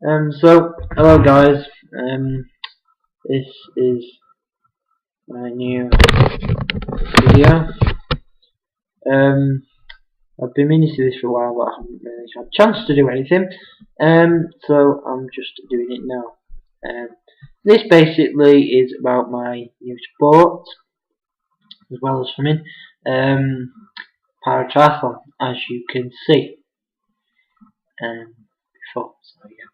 So hello guys. This is my new video. I've been meaning to do this for a while, but I haven't really had a chance to do anything. So I'm just doing it now. This basically is about my new sport, as well as swimming. Para-triathlon, as you can see. Before, so yeah.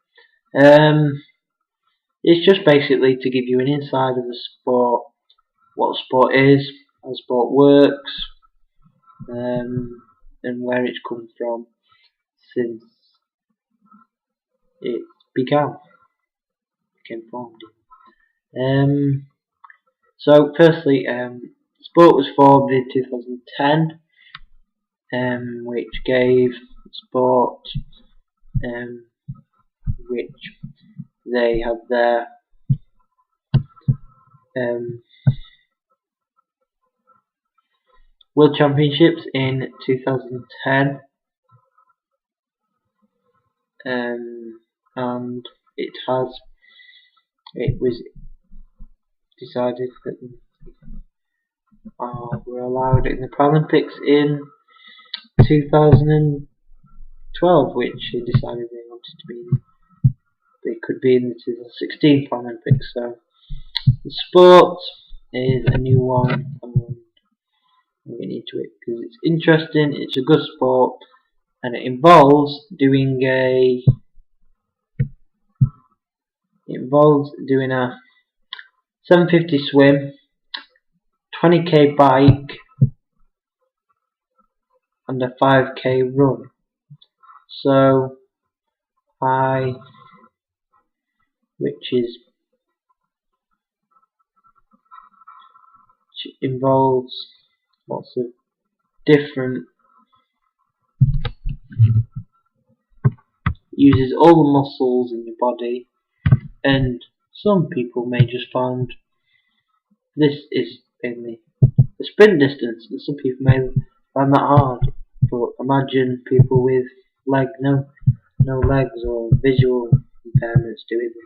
It's just basically to give you an insight of the sport, what the sport is, how the sport works, and where it's come from since it became formed. So firstly, the sport was formed in 2010, which gave the sport, which they had their World Championships in 2010, and it was decided that were allowed in the Paralympics in 2012, which they decided they wanted to be. They could be in the 2016 Paralympics. So the sport is a new one, and we're getting into it because it's interesting. It's a good sport, and it involves doing a 750 swim, 20k bike, and a 5k run. So which involves lots of different, uses all the muscles in your body, and some people may just find this is mainly the sprint distance, and some people may find that hard. But imagine people with no legs or visual impairments doing this.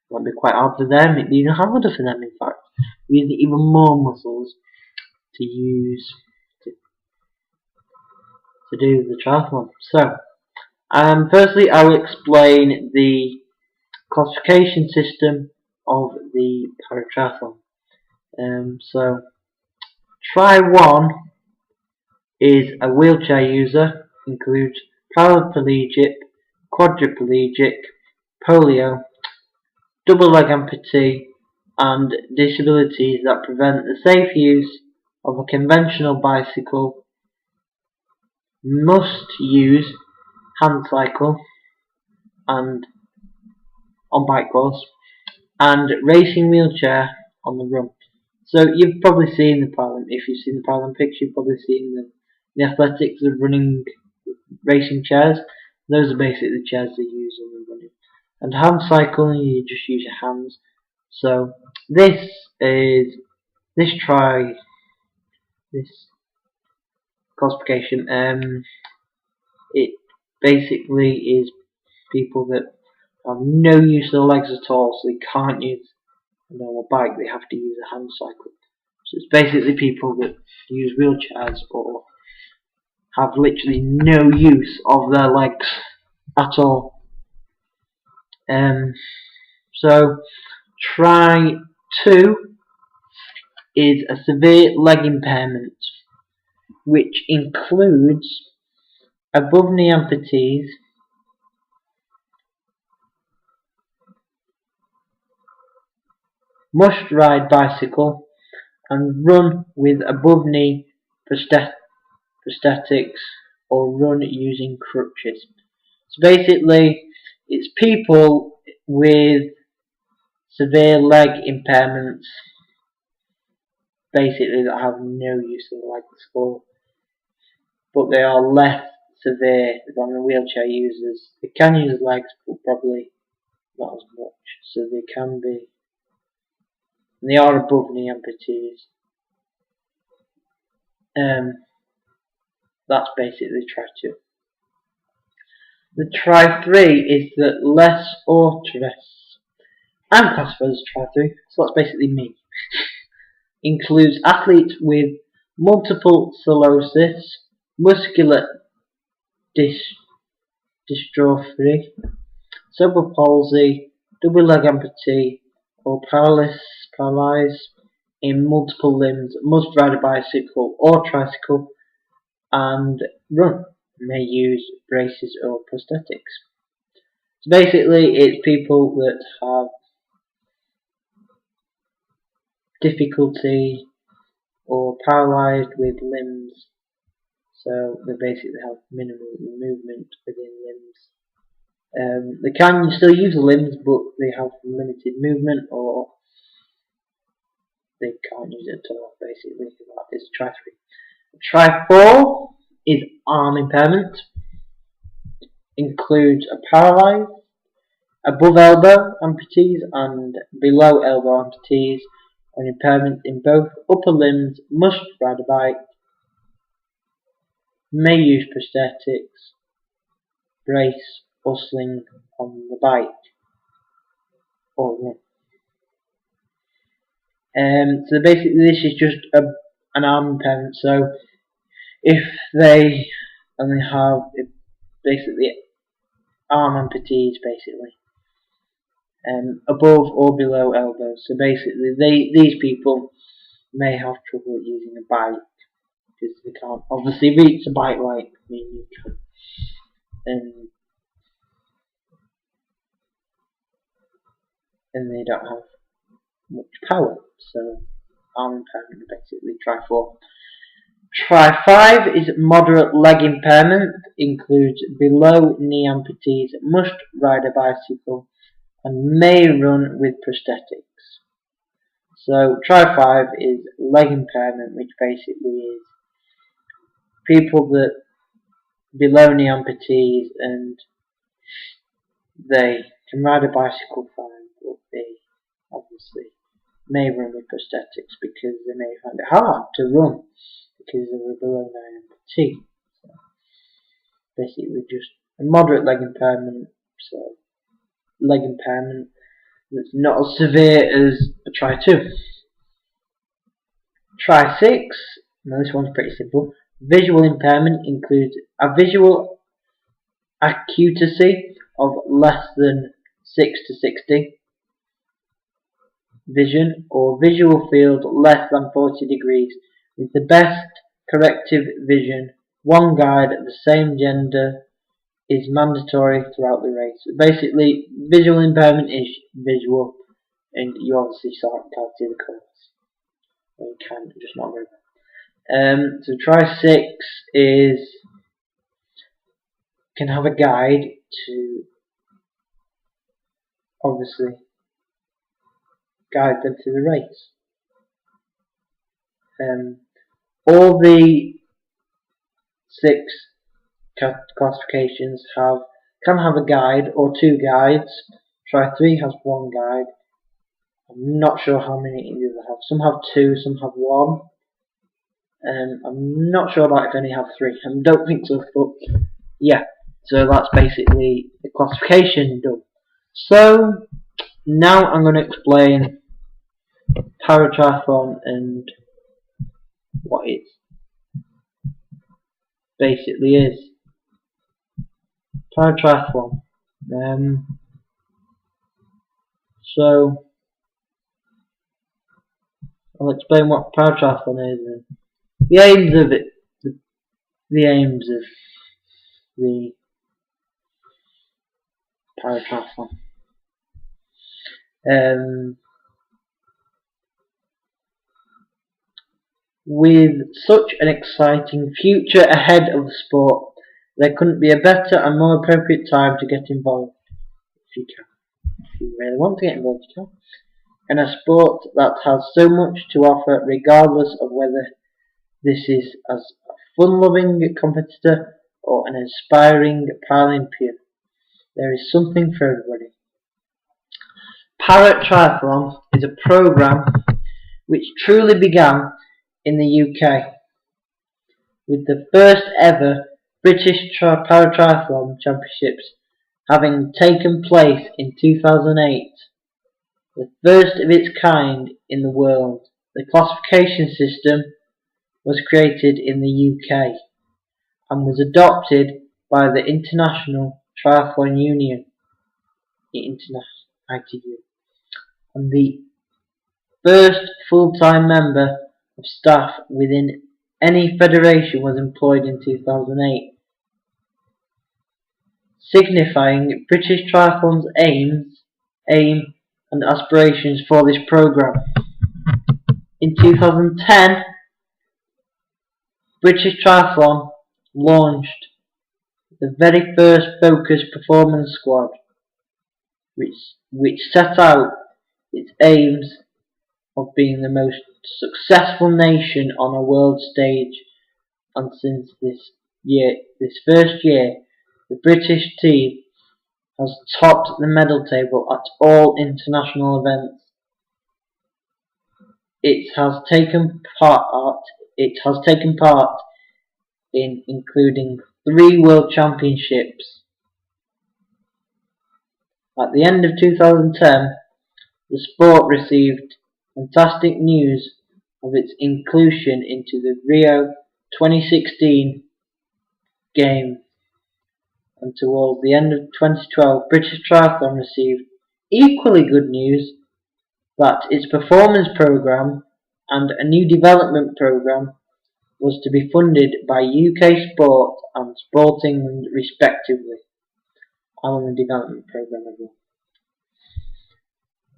It might be quite hard for them. It'd be even harder for them, in fact. We need even more muscles to use to do the triathlon. So, firstly, I will explain the classification system of the paratriathlon. So, Try 1 is a wheelchair user, includes paraplegic, quadriplegic, polio, double leg amputee, and disabilities that prevent the safe use of a conventional bicycle, must use hand cycle and on bike course, and racing wheelchair on the run. So you've probably seen the Paralympics. If you've seen the Paralympics, you've probably seen the athletics of running racing chairs. Those are basically the chairs they use when they're running. And hand cycling, you just use your hands. So this classification. It basically is people that have no use of the legs at all, so they can't use a normal bike. They have to use a hand cycle. So it's basically people that use wheelchairs or have literally no use of their legs at all. So Try 2 is a severe leg impairment, which includes above knee amputees, must ride bicycle, and run with above knee prosthetics or run using crutches. So basically, it's people with severe leg impairments, basically, that have no use of the legs, but they are less severe than the wheelchair users. They can use legs, but probably not as much. So they can be, and they are above knee amputees. That's basically Try 2. The Tri-3 is the Les Autres. I'm classified as Tri-3, so that's basically me. Includes athletes with multiple sclerosis, muscular dystrophy, cerebral palsy, double leg amputee, or paralyzed in multiple limbs, must ride a bicycle or tricycle and run. May use braces or prosthetics. So basically, it's people that have difficulty or paralysed with limbs, so they basically have minimal movement within limbs. They can still use the limbs, but they have limited movement, or they can't use it at all. Basically, that is Tri-3. Tri-4 is arm impairment. Includes a paralysed, above elbow amputees and below elbow amputees, or impairment in both upper limbs, must ride a bike, may use prosthetics, brace or sling on the bike, or run. So basically this is just an arm impairment, so if they only have basically arm amputees basically, above or below elbow, so basically these people may have trouble using a bike because they can't obviously reach a bike like me and you can, and they don't have much power, so arm impairment basically Tri-4. Tri-5 is moderate leg impairment, includes below knee amputees, must ride a bicycle and may run with prosthetics. So Tri-5 is leg impairment, which basically is people that below knee amputees and they can ride a bicycle fine, but they obviously may run with prosthetics because they may find it hard to run because of a below knee amputee. So basically just a moderate leg impairment, so leg impairment that's not as severe as a Tri-2. Tri-6, now this one's pretty simple. Visual impairment includes a visual acuity of less than 6 to 60 vision, or visual field less than 40 degrees, with the best corrective vision. One guide of the same gender is mandatory throughout the race. Basically, visual impairment is visual, and you obviously can't see the colours. Or you can, just not very well. So Tri-6 is can have a guide to obviously guide them through the race. All the 6 classifications can have a guide or 2 guides. Tri-3 has 1 guide. I'm not sure how many the others have. Some have 2, some have 1. I'm not sure about if any have 3. I don't think so, but yeah. So that's basically the classification done. So now I'm going to explain para-triathlon and what it basically is. Para-triathlon. So I'll explain what para-triathlon is and the aims of it. The aims of the para-triathlon. With such an exciting future ahead of the sport, there couldn't be a better and more appropriate time to get involved. If you can. If you really want to get involved, you can. In a sport that has so much to offer, regardless of whether this is as a fun-loving competitor or an inspiring Paralympian. There is something for everybody. Para-triathlon is a program which truly began in the UK, with the first ever British Para-triathlon Championships having taken place in 2008, the first of its kind in the world. The classification system was created in the UK and was adopted by the International Triathlon Union, ITU, and the first full-time member of staff within any federation was employed in 2008, signifying British Triathlon's aim and aspirations for this programme. In 2010, British Triathlon launched the very first focused performance squad, which set out its aims of being the most successful nation on a world stage, and since this first year, the British team has topped the medal table at all international events. It has taken part in including 3 World Championships. At the end of 2010, the sport received fantastic news of its inclusion into the Rio 2016 Games, and towards the end of 2012, British Triathlon received equally good news that its performance programme and a new development programme was to be funded by UK Sport and Sport England respectively. I'm on the development programme as well.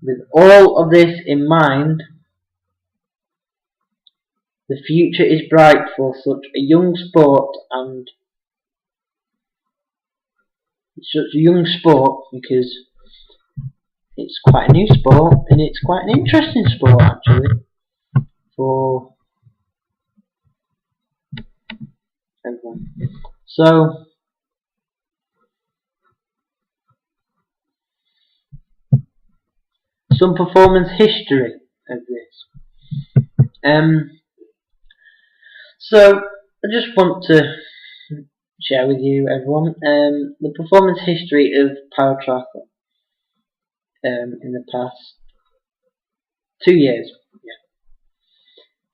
With all of this in mind, the future is bright for such a young sport, and it's such a young sport because it's quite a new sport and it's quite an interesting sport actually for everyone. So some performance history of this. So I just want to share with you, everyone, the performance history of para-triathlon in the past 2 years.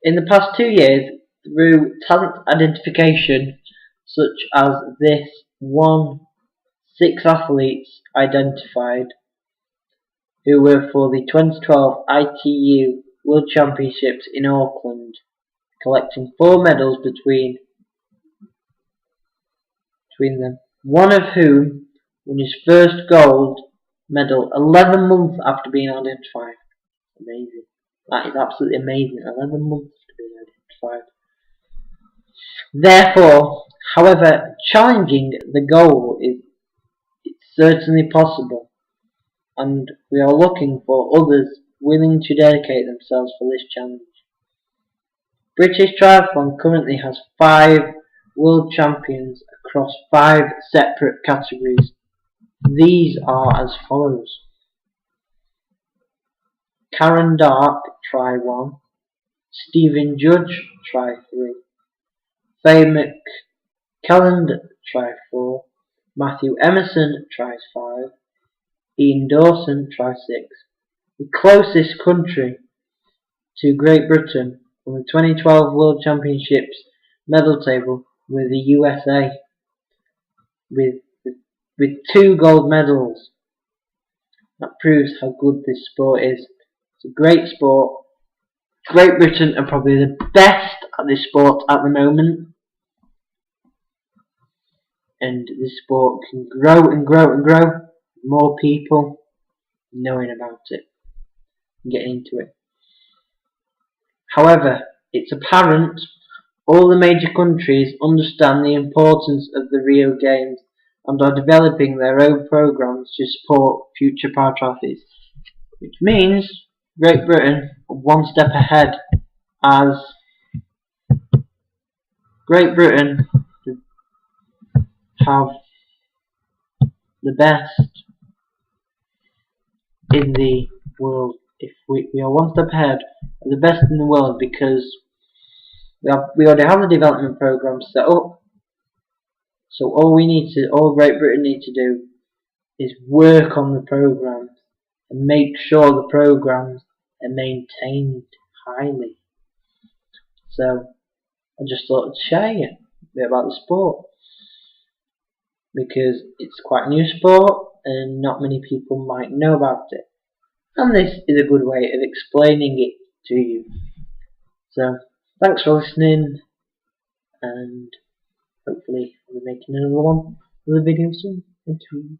In the past 2 years, through talent identification, such as this 6 athletes identified who were for the 2012 ITU World Championships in Auckland, collecting 4 medals between them, one of whom won his first gold medal 11 months after being identified. Amazing. That is absolutely amazing. 11 months after being identified. Therefore, however challenging the goal is, it's certainly possible, and we are looking for others willing to dedicate themselves for this challenge. British Triathlon currently has 5 world champions across 5 separate categories. These are as follows: Karen Dark, try 1. Stephen Judge, try 3. Faye McCalland, try 4. Matthew Emerson, tries 5. Ian Dawson, try 6. The closest country to Great Britain on the 2012 World Championships medal table were the USA, with 2 gold medals. That proves how good this sport is. It's a great sport. Great Britain are probably the best at this sport at the moment, and this sport can grow and grow and grow. More people knowing about it and getting into it. However, it's apparent all the major countries understand the importance of the Rio Games and are developing their own programs to support future para-triathletes, which means Great Britain are one step ahead, as Great Britain have the best in the world. If we are one step ahead of the best in the world, because we already have the development program set up, So all Great Britain need to do is work on the programmes and make sure the programmes are maintained highly. So I just thought I'd share a bit about the sport because it's quite a new sport and not many people might know about it. And this is a good way of explaining it to you. So thanks for listening, and hopefully I'll be making another video soon. Thank you.